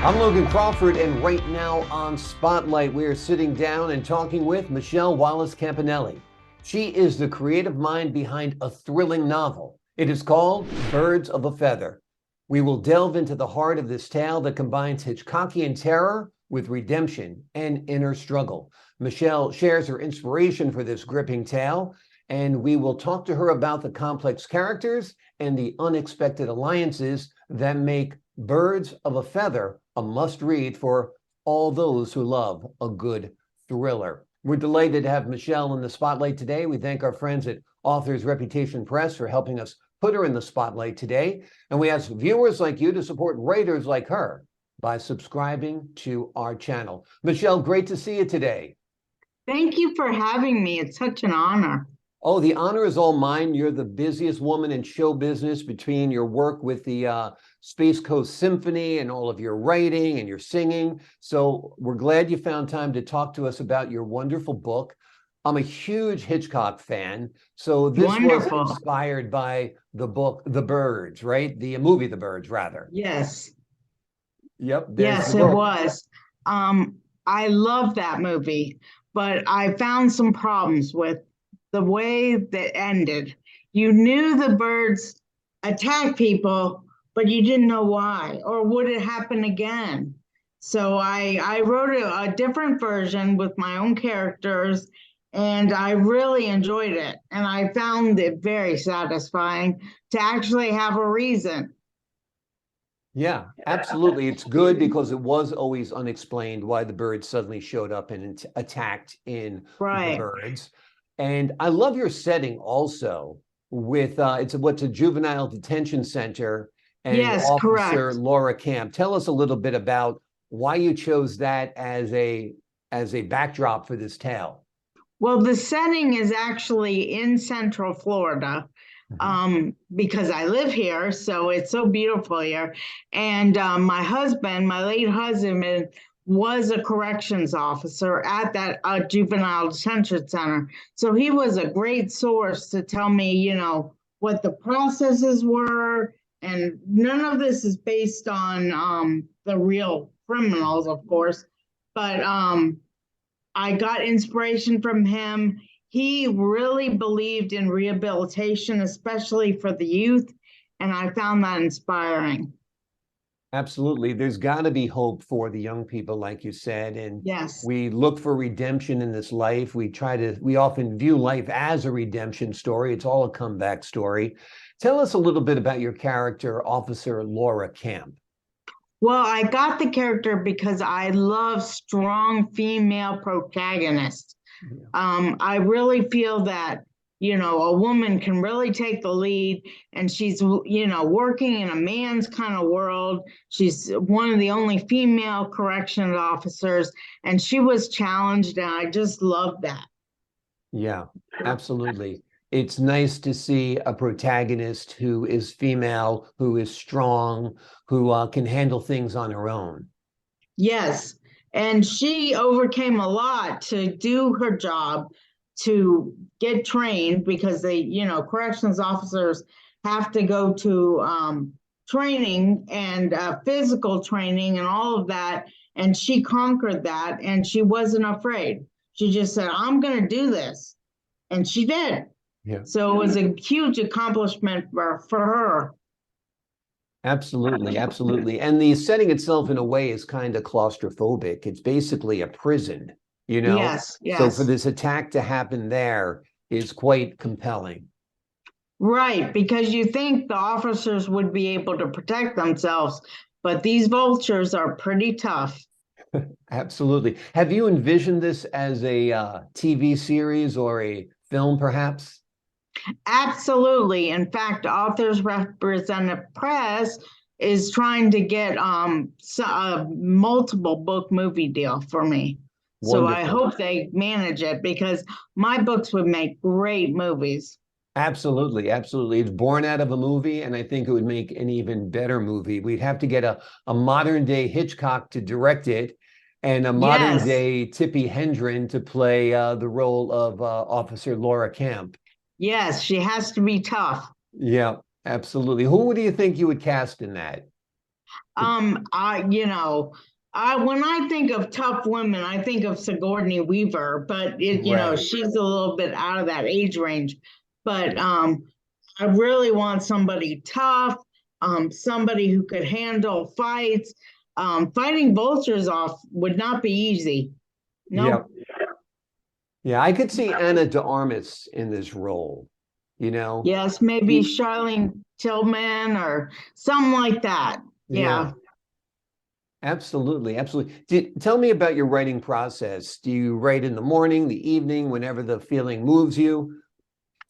I'm Logan Crawford, and right now on Spotlight, we are sitting down and talking with Michele Wallace Campanelli. She is the creative mind behind a thrilling novel. It is called Birds of a Feather. We will delve into the heart of this tale that combines Hitchcockian terror with redemption and inner struggle. Michele shares her inspiration for this gripping tale, and we will talk to her about the complex characters and the unexpected alliances that make Birds of a Feather a must-read for all those who love a good thriller. We're delighted to have Michele in the spotlight today. We thank our friends at Authors Reputation Press for helping us put her in the spotlight today. And we ask viewers like you to support writers like her by subscribing to our channel. Michele, great to see you today. Thank you for having me. It's such an honor. Oh, the honor is all mine. You're the busiest woman in show business between your work with the Space Coast Symphony and all of your writing and your singing. So we're glad you found time to talk to us about your wonderful book. I'm a huge Hitchcock fan. So this was Wonderful. inspired by the book, The Birds, right? The movie, The Birds, rather. Yes. Yep, there's Yes, the it book. was. I love that movie, but I found some problems with the way that ended. You knew the birds attacked people, but you didn't know why, or would it happen again? So I wrote a different version with my own characters, and I really enjoyed it. And I found it very satisfying to actually have a reason. Yeah, absolutely. It's good because it was always unexplained why the birds suddenly showed up and attacked in The Right. Birds. And I love your setting also with it's what's a juvenile detention center and Yes, Officer correct. Laura Camp. Tell us a little bit about why you chose that as a backdrop for this tale. Well, the setting is actually in Central Florida, Mhm. because I live here, so it's so beautiful here. And my husband, my late husband, was a corrections officer at that juvenile detention center. So he was a great source to tell me, what the processes were. And none of this is based on the real criminals, of course, but I got inspiration from him. He really believed in rehabilitation, especially for the youth, and I found that inspiring. Absolutely. There's got to be hope for the young people, like you said. And Yes. we look for redemption in this life. We often view life as a redemption story. It's all a comeback story. Tell us a little bit about your character, Officer Laura Camp. Well, I got the character because I love strong female protagonists. Yeah. I really feel that, a woman can really take the lead, and she's, working in a man's kind of world. She's one of the only female corrections officers, and she was challenged, and I just love that. Yeah, absolutely. It's nice to see a protagonist who is female, who is strong, who can handle things on her own. Yes. And she overcame a lot to do her job, to get trained, because they, corrections officers have to go to training and physical training and all of that. And she conquered that, and she wasn't afraid. She just said, I'm going to do this. And she did. Yeah. So it was a huge accomplishment for her. Absolutely, absolutely. And the setting itself, in a way, is kind of claustrophobic. It's basically a prison, you know? Yes, So for yes. this attack to happen there is quite compelling. Right, because you think the officers would be able to protect themselves, but these vultures are pretty tough. Absolutely. Have you envisioned this as a TV series or a film, perhaps? Absolutely. In fact, Authors Representative Press is trying to get a multiple book movie deal for me. So I Wonderful. hope they manage it, because my books would make great movies. Absolutely, absolutely. It's born out of a movie, and I think it would make an even better movie. We'd have to get a modern day Hitchcock to direct it and a modern Yes, day Tippi Hedren to play the role of Officer Laura Camp. yes, she has to be tough. Yeah, absolutely. Who do you think you would cast in that? When I think of tough women, I think of Sigourney Weaver, but Right. she's a little bit out of that age range. But I really want somebody tough, somebody who could handle fights. Fighting vultures off would not be easy. Yeah. No. Yeah, I could see Anna de Armas in this role, you know. Yes, maybe She, Charlene Tillman or something like that. yeah, Yeah. absolutely, absolutely. Tell me about your writing process. Do you write in the morning, the evening, whenever the feeling moves you?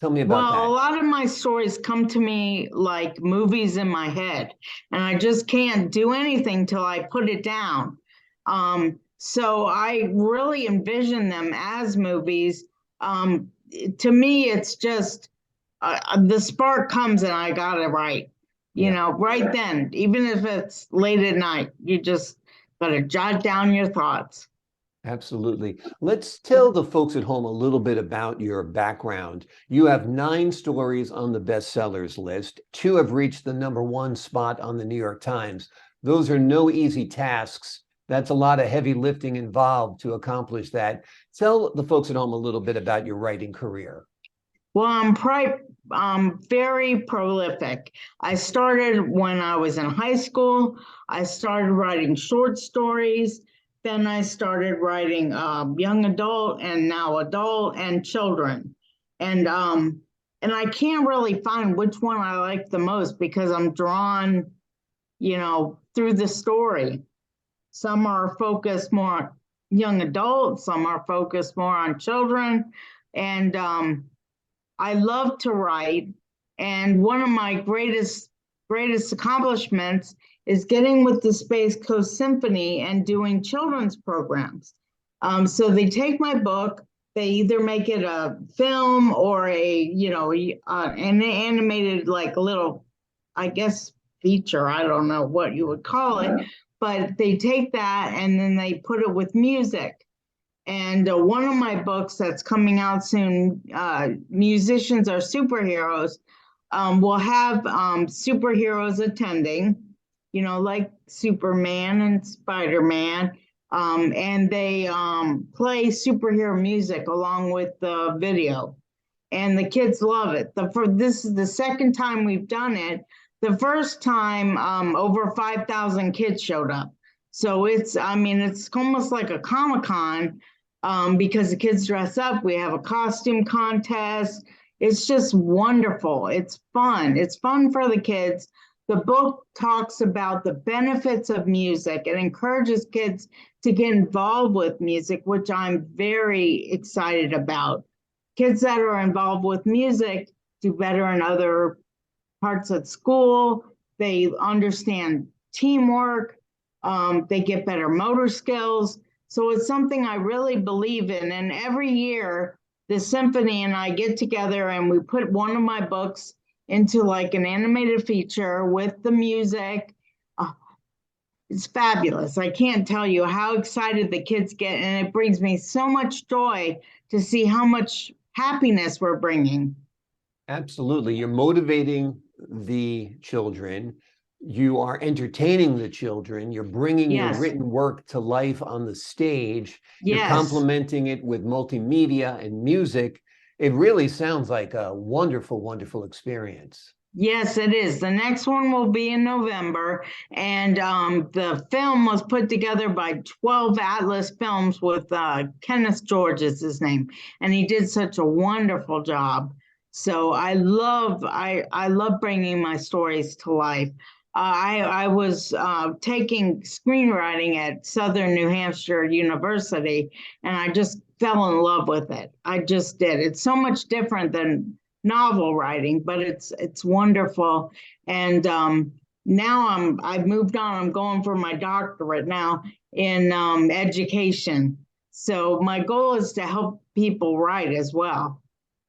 Tell me about Well, a that. lot of my stories come to me like movies in my head, and I just can't do anything till I put it down. So I really envision them as movies. To me, it's just the spark comes and I got it right. Yeah. Right then, even if it's late at night, you just got to jot down your thoughts. Absolutely. Let's tell the folks at home a little bit about your background. You have 9 stories on the bestsellers list. 2 have reached the #1 spot on the New York Times. Those are no easy tasks. That's a lot of heavy lifting involved to accomplish that. Tell the folks at home a little bit about your writing career. Well, I'm very prolific. I started when I was in high school. I started writing short stories. Then I started writing young adult and now adult and children. And and I can't really find which one I like the most because I'm drawn, through the story. Some are focused more on young adults, some are focused more on children. And I love to write, and one of my greatest accomplishments is getting with the Space Coast Symphony and doing children's programs. So they take my book, they either make it a film or an animated like little, I guess, feature. I don't know what you would call it, but they take that and then they put it with music. And one of my books that's coming out soon, Musicians Are Superheroes, will have superheroes attending, like Superman and Spider-Man. And they play superhero music along with the video. And the kids love it. This is the second time we've done it. The first time, over 5,000 kids showed up. So it's almost like a Comic-Con, because the kids dress up. We have a costume contest. It's just wonderful. It's fun. It's fun for the kids. The book talks about the benefits of music. It encourages kids to get involved with music, which I'm very excited about. Kids that are involved with music do better in other parts at school. They understand teamwork. They get better motor skills. So it's something I really believe in. And every year, the symphony and I get together and we put one of my books into like an animated feature with the music. Uh, it's fabulous. I can't tell you how excited the kids get. And it brings me so much joy to see how much happiness we're bringing. Absolutely. You're motivating the children. You are entertaining the children. You're bringing your Yes, written work to life on the stage. You're yes. complementing it with multimedia and music. It really sounds like a wonderful, wonderful experience. Yes, it is. The next one will be in November, and the film was put together by 12 Atlas Films with Kenneth George is his name, and he did such a wonderful job. So I love bringing my stories to life. I was taking screenwriting at Southern New Hampshire University, and I just fell in love with it. I just did. It's so much different than novel writing, but it's wonderful. And now I've moved on. I'm going for my doctorate now in education. So my goal is to help people write as well.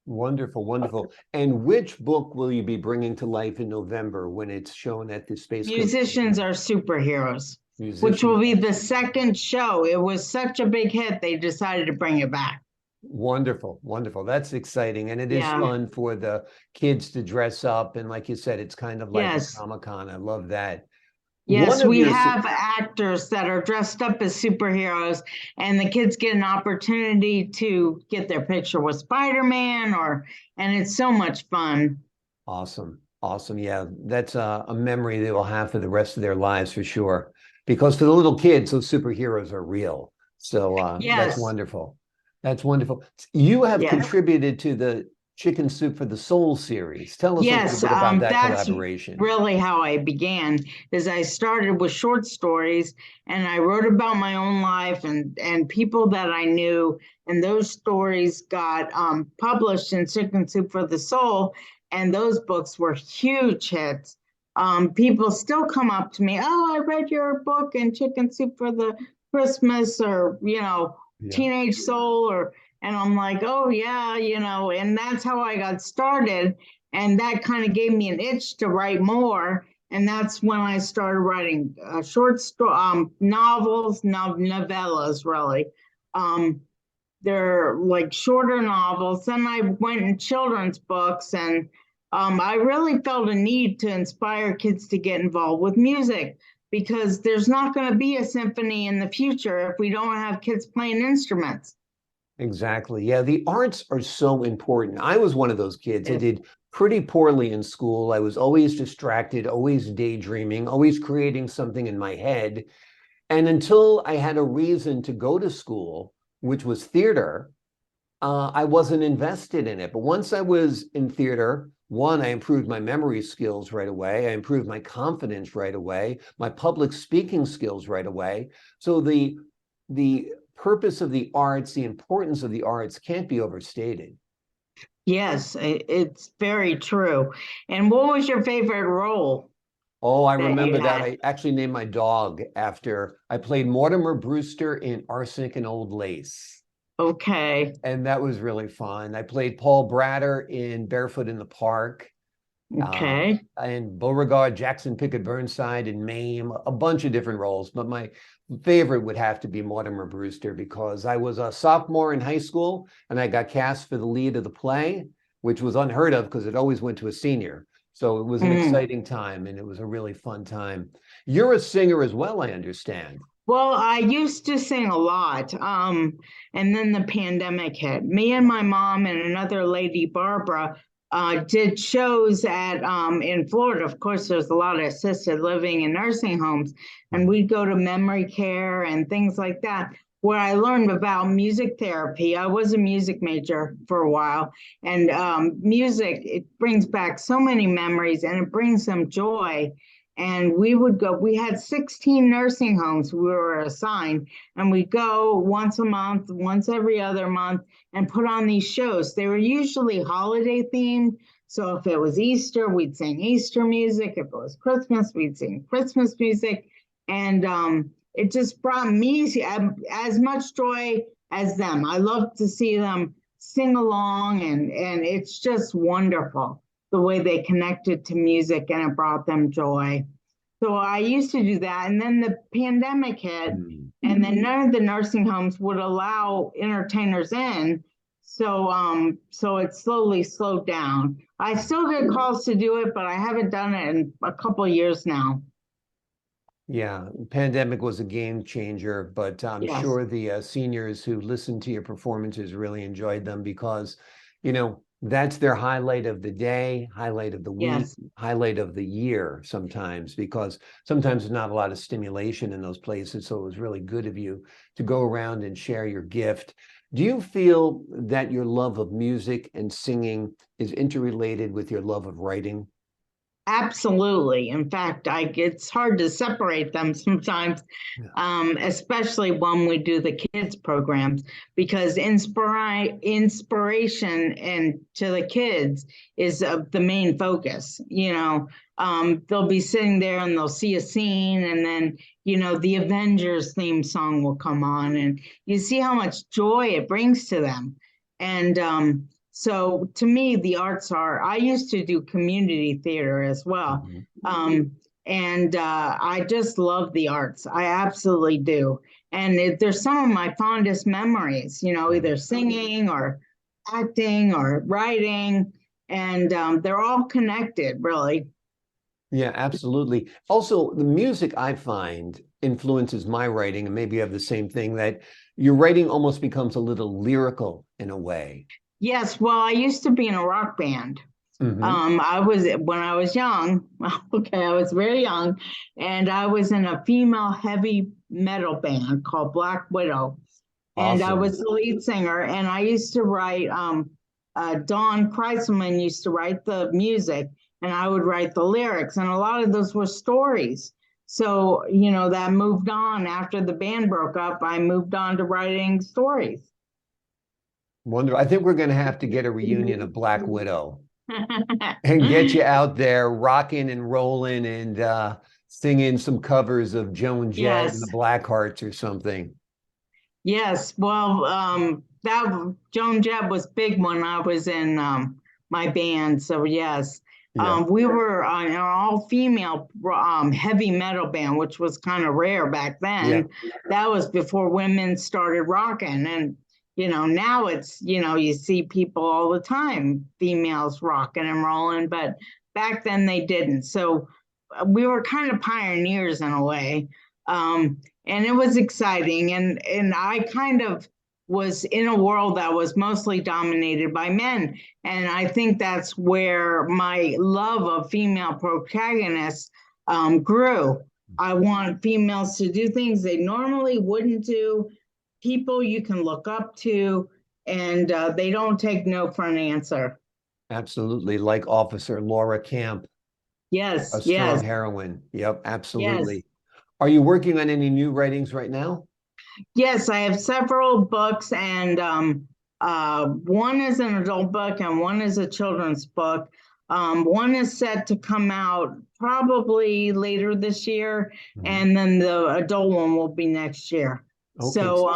Wonderful, wonderful. And which book will you be bringing to life in November when it's shown at the Space Coast Musicians Symphony? Are Superheroes, which Musicians will be are the superheroes. second show. It was such a big hit, they decided to bring it back. Wonderful, wonderful. That's exciting. And it is Yeah. fun for the kids to dress up. And like you said, it's kind of like a Yes. Comic-Con. I love that. One Yes, of we your have actors that are dressed up as superheroes, and the kids get an opportunity to get their picture with Spider-Man, and it's so much fun. Awesome. Awesome. Yeah, that's a memory they will have for the rest of their lives for sure. Because for the little kids, those superheroes are real. So that's Yes, wonderful. That's wonderful. You have yes, contributed to the Chicken Soup for the Soul series. Tell us a little yes. bit about that That's collaboration. really how I began. Is I started with short stories, and I wrote about my own life and people that I knew, and those stories got published in Chicken Soup for the Soul, and those books were huge hits. People still come up to me, oh, I read your book in Chicken Soup for the Christmas, or Yeah. Teenage Soul, and I'm like, oh yeah, and that's how I got started, and that kind of gave me an itch to write more. And that's when I started writing short story, novels, novellas, really. Um, they're like shorter novels. Then I went in children's books, and I really felt a need to inspire kids to get involved with music, because there's not going to be a symphony in the future if we don't have kids playing instruments. Exactly. Yeah, the arts are so important. I was one of those kids. I Yes. did pretty poorly in school. I was always distracted, always daydreaming, always creating something in my head. And until I had a reason to go to school, which was theater, I wasn't invested in it. But once I was in theater, one, I improved my memory skills right away. I improved my confidence right away, my public speaking skills right away. So the purpose of the arts, the importance of the arts can't be overstated. Yes, it's very true. And what was your favorite role Oh, I that remember you that. had? I actually named my dog after I played Mortimer Brewster in Arsenic and Old Lace. Okay, And that was really fun. I played Paul Bratter in Barefoot in the Park. okay. And Beauregard, Jackson Pickett Burnside, and Mame, a bunch of different roles. But my favorite would have to be Mortimer Brewster, because I was a sophomore in high school and I got cast for the lead of the play, which was unheard of because it always went to a senior. So it was an Mm. exciting time and it was a really fun time. You're a singer as well, I understand. Well, I used to sing a lot, and then the pandemic hit. Me and my mom and another lady, Barbara, did shows at in Florida. Of course, there's a lot of assisted living and nursing homes, and Mhm. we'd go to memory care and things like that, where I learned about music therapy. I was a music major for a while, and music, it brings back so many memories, and it brings them joy. And we would go, we had 16 nursing homes we were assigned, and we go once a month, once every other month, and put on these shows. They were usually holiday themed. So if it was Easter, we'd sing Easter music. If it was Christmas, we'd sing Christmas music. And it just brought me as much joy as them. I love to see them sing along, and it's just wonderful the way they connected to music, and it brought them joy. So I used to do that. And then the pandemic hit, Mm. and then none of the nursing homes would allow entertainers in. So it slowly slowed down. I still get calls to do it, but I haven't done it in a couple of years now. Yeah, pandemic was a game changer, but I'm Yes, sure the seniors who listened to your performances really enjoyed them because, that's their highlight of the day, highlight of the week, yes. highlight of the year sometimes, because sometimes there's not a lot of stimulation in those places. So it was really good of you to go around and share your gift. Do you feel that your love of music and singing is interrelated with your love of writing? Absolutely. In fact, it's hard to separate them sometimes, Yeah. especially when we do the kids programs, because inspiration and to the kids is the main focus. They'll be sitting there and they'll see a scene, and then the Avengers theme song will come on, and you see how much joy it brings to them. And so to me, the arts are, I used to do community theater as well. Mhm. And I just love the arts. I absolutely do. And there's some of my fondest memories, either singing or acting or writing. And they're all connected, really. Yeah, absolutely. Also, the music I find influences my writing, and maybe you have the same thing that your writing almost becomes a little lyrical in a way. Yes, well, I used to be in a rock band. Hmm. I was when I was young, okay, I was very young, and I was in a female heavy metal band called Black Widow, and I Awesome. was the lead singer, and I used to write, Don Kreiselman used to write the music, and I would write the lyrics, and a lot of those were stories. So, that moved on after the band broke up. I moved on to writing stories. Wonder. I think we're going to have to get a reunion of Black Widow and get you out there rocking and rolling and singing some covers of Joan Jett and the Yes. Blackhearts or something. Yes, well, that Joan Jett was big when I was in my band. So yes, Yeah. we were an all-female heavy metal band, which was kind of rare back Yeah. then. That was before women started rocking, and now it's you see people all the time, females rocking and rolling, but back then they didn't. So we were kind of pioneers in a way. And it was exciting, and I kind of was in a world that was mostly dominated by men, and I think that's where my love of female protagonists grew. I want females to do things they normally wouldn't do, people you can look up to, and they don't take no for an answer. Absolutely. Like Officer Laura Camp, a Yes, strong yes, heroine. Yep, yes. absolutely. Are you working on any new writings right now? Yes, I have several books, and one is an adult book and one is a children's book. One is set to come out probably later this year, Mhm. and then the adult one will be next year. Okay. So,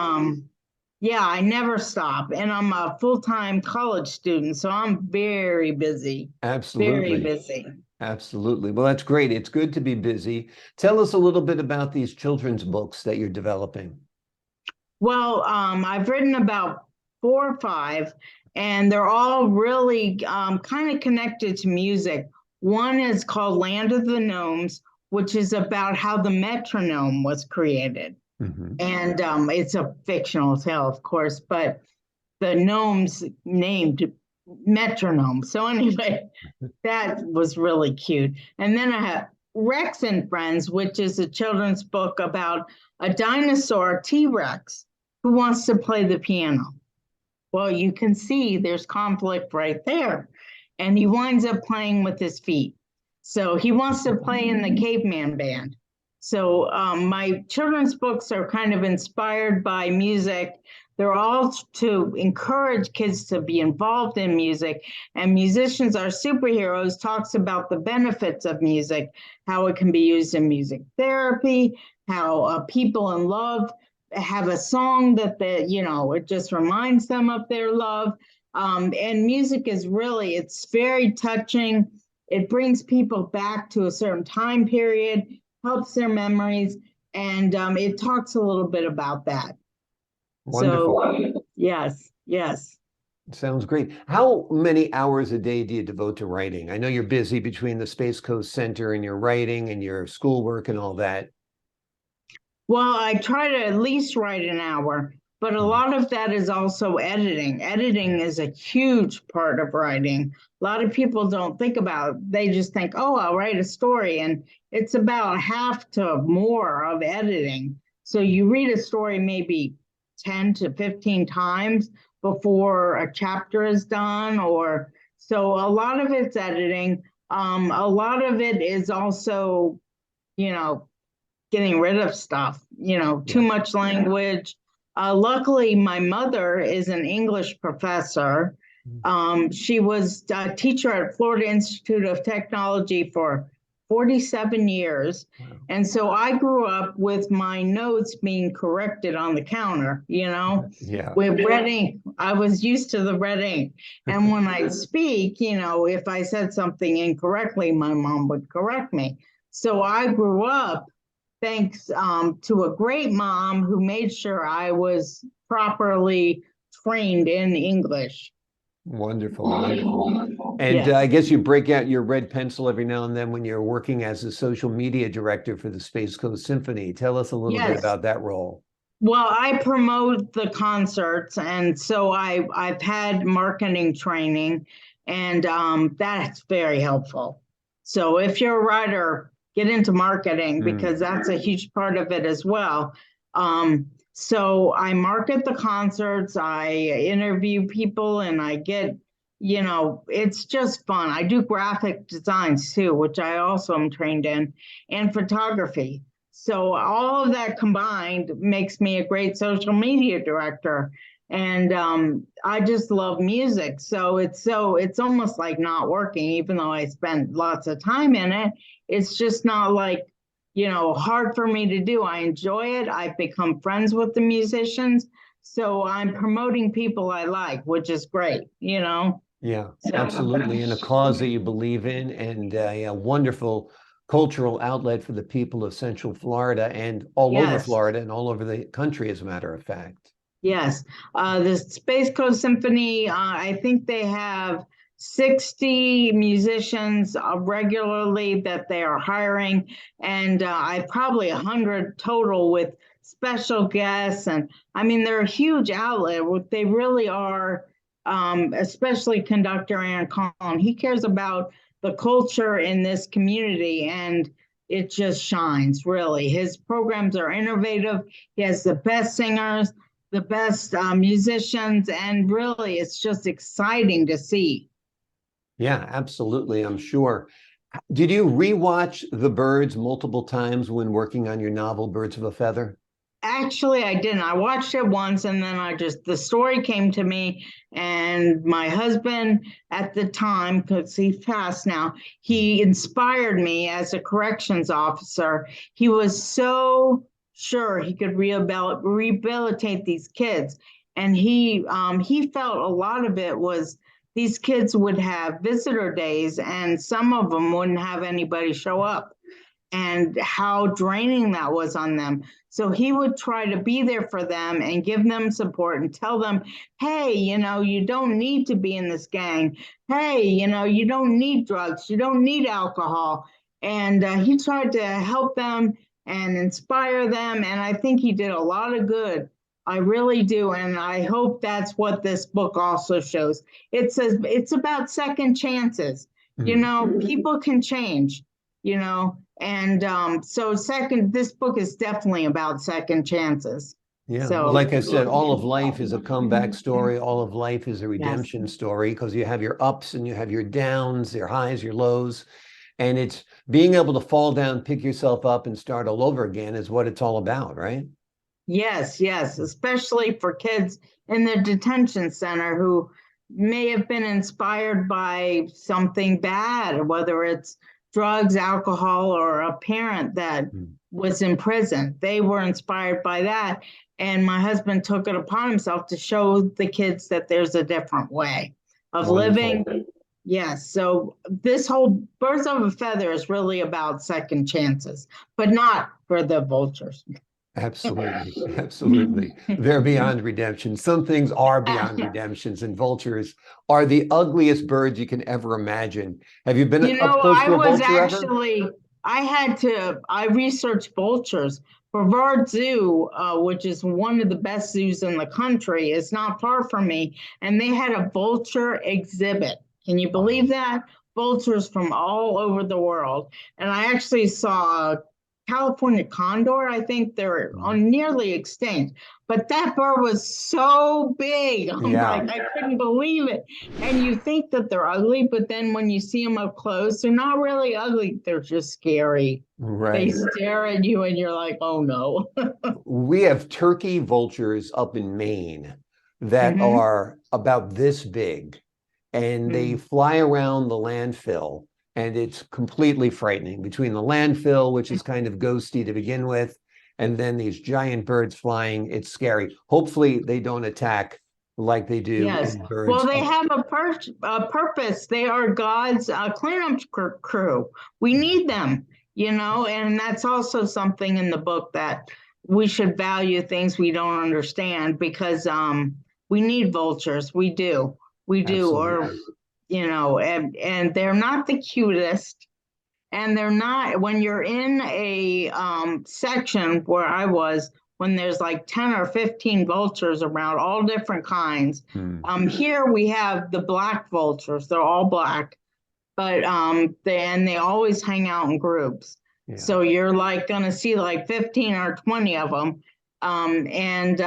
yeah, I never stop, and I'm a full-time college student, so I'm very busy, very Absolutely. busy. Absolutely. Well, that's great. It's good to be busy. Tell us a little bit about these children's books that you're developing. Well, I've written about 4 or 5, and they're all really kind of connected to music. One is called Land of the Gnomes, which is about how the metronome was created. Hmm. And it's a fictional tale, of course, but the gnomes named metronome. So, anyway, that was really cute. And then I have Rex and Friends, which is a children's book about a dinosaur T Rex who wants to play the piano. Well, you can see there's conflict right there. And he winds up playing with his feet. So he wants to play in the caveman band. So my children's books are kind of inspired by music. They're all to encourage kids to be involved in music. And Musicians Are Superheroes talks about the benefits of music, how it can be used in music therapy, how people in love have a song that it just reminds them of their love. And music is really, it's very touching. It brings people back to a certain time period, helps their memories, and it talks a little bit about that. Wonderful. So yes, yes. Sounds great. How many hours a day do you devote to writing? I know you're busy between the Space Coast Center and your writing and your schoolwork and all that. Well, I try to at least write an hour, but a Mhm. lot of that is also editing. Editing Yeah. is a huge part of writing. A lot of people don't think about it. They just think, oh, I'll write a story. And it's about half to more of editing. So you read a story maybe 10 to 15 times before a chapter is done, or so a lot of it's editing. A lot of it is also, you know, getting rid of stuff, too Yeah. much language. Luckily, my mother is an English professor. Mhm. She was a teacher at Florida Institute of Technology for 47 years. Wow. And so I grew up with my notes being corrected on the counter, Yeah. with red ink. I was used to the red ink. And when I speak, if I said something incorrectly, my mom would correct me. So I grew up thanks to a great mom who made sure I was properly trained in English. Wonderful, wonderful. And I Yes. guess you break out your red pencil every now and then when you're working as a social media director for the Space Coast Symphony. Tell us a little bit Yes. about that role. Well, I promote the concerts, and so I've had marketing training, and that's very helpful. So if you're a writer, get into marketing because that's a huge part of it as well. So I market the concerts, I interview people, and I get, it's just fun. I do graphic designs too, which I also am trained in, and photography. So all of that combined makes me a great social media director. And I just love music. So it's almost like not working, even though I spend lots of time in it. It's just not like, hard for me to do. I enjoy it. I've become friends with the musicians. So I'm promoting people I like, which is great. Yeah, So absolutely. And a cause that you believe in, and a wonderful cultural outlet for the people of Central Florida and all over yes. Florida and all over the country, as a matter of fact. Yes, the Space Coast Symphony, I think they have 60 musicians regularly that they are hiring, and I probably 100 total with special guests. And I mean, they're a huge outlet. They really are, especially conductor Aaron Collin. He cares about the culture in this community, and it just shines, really. His programs are innovative. He has the best singers, the best musicians, and really it's just exciting to see. Yeah, absolutely. I'm sure. Did you rewatch The Birds multiple times when working on your novel, Birds of a Feather? Actually, I didn't. I watched it once and then the story came to me, and my husband at the time, because he's passed now, he inspired me as a corrections officer. He was so sure he could rehabilitate these kids. And he felt a lot of it was these kids would have visitor days and some of them wouldn't have anybody show up, and how draining that was on them. So he would try to be there for them and give them support and tell them, hey, you don't need to be in this gang. Hey, you don't need drugs. You don't need alcohol. And he tried to help them and inspire them. And I think he did a lot of good. I really do. And I hope that's what this book also shows. It says it's about second chances. People can change, you know, and this book is definitely about second chances. Yeah, well, So, like I said, all of life is a comeback story. All of life is a yes, redemption story because you have your ups and you have your downs, your highs, your lows. And it's being able to fall down, pick yourself up, and start all over again is what it's all about, right? yes, yes, especially for kids in the detention center who may have been inspired by something bad, whether it's drugs, alcohol, or a parent that Mm. was in prison. They were inspired by that. And my husband took it upon himself to show the kids that there's a different way of living. Wonderful. Yes. So this whole Birds of a Feather is really about second chances, but not for the vultures. Absolutely. Absolutely. They're beyond redemption. Some things are beyond redemptions, and vultures are the ugliest birds you can ever imagine. Have you been up close I to a was vulture ever? actually, I researched vultures. Brevard Zoo, which is one of the best zoos in the country, is not far from me. And they had a vulture exhibit. Can you believe Wow. that? Vultures from all over the world. And I actually saw a California condor. I think they're on nearly extinct. But that bird was so big. I'm Yeah, like, I couldn't believe it. And you think that they're ugly, but then when you see them up close, they're not really ugly. They're just scary. They right. stare at you and you're like, oh no. We have turkey vultures up in Maine that Hmm. are about this big, and they Mm. fly around the landfill, and it's completely frightening between the landfill, which is kind of ghosty to begin with, and then these giant birds flying. It's scary. Hopefully, they don't attack like they do Yes. in Well, birds they up. have a purpose. They are God's cleanup crew. We need them, and that's also something in the book that we should value things we don't understand because we need vultures. We do. We do, or Absolutely. and they're not the cutest. And they're not, when you're in a section where I was, when there's like 10 or 15 vultures around, all different kinds. Hmm. Here we have the black vultures, they're all black, but they always hang out in groups. Yeah. So you're like gonna see like 15 or 20 of them. And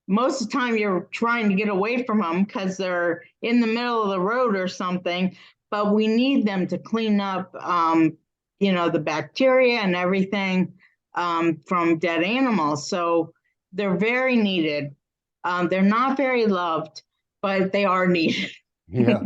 most of the time you're trying to get away from them because they're in the middle of the road or something, but we need them to clean up, the bacteria and everything from dead animals. So they're very needed. They're not very loved, but they are needed. Yeah.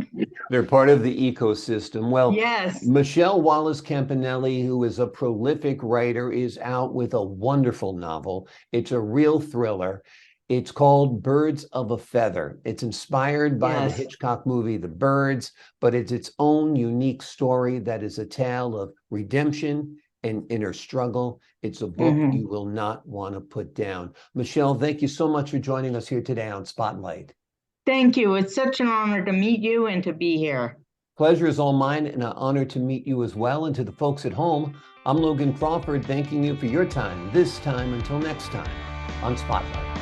They're part of the ecosystem. Well, Yes. Michele Wallace Campanelli, who is a prolific writer, is out with a wonderful novel. It's a real thriller. It's called Birds of a Feather. It's inspired by the Yes. Hitchcock movie The Birds, but it's its own unique story that is a tale of redemption and inner struggle. It's a book Mhm. you will not want to put down. Michele, thank you so much for joining us here today on Spotlight. Thank you. It's such an honor to meet you and to be here. Pleasure is all mine, and an honor to meet you as well. And to the folks at home, I'm Logan Crawford, thanking you for your time this time until next time on Spotlight.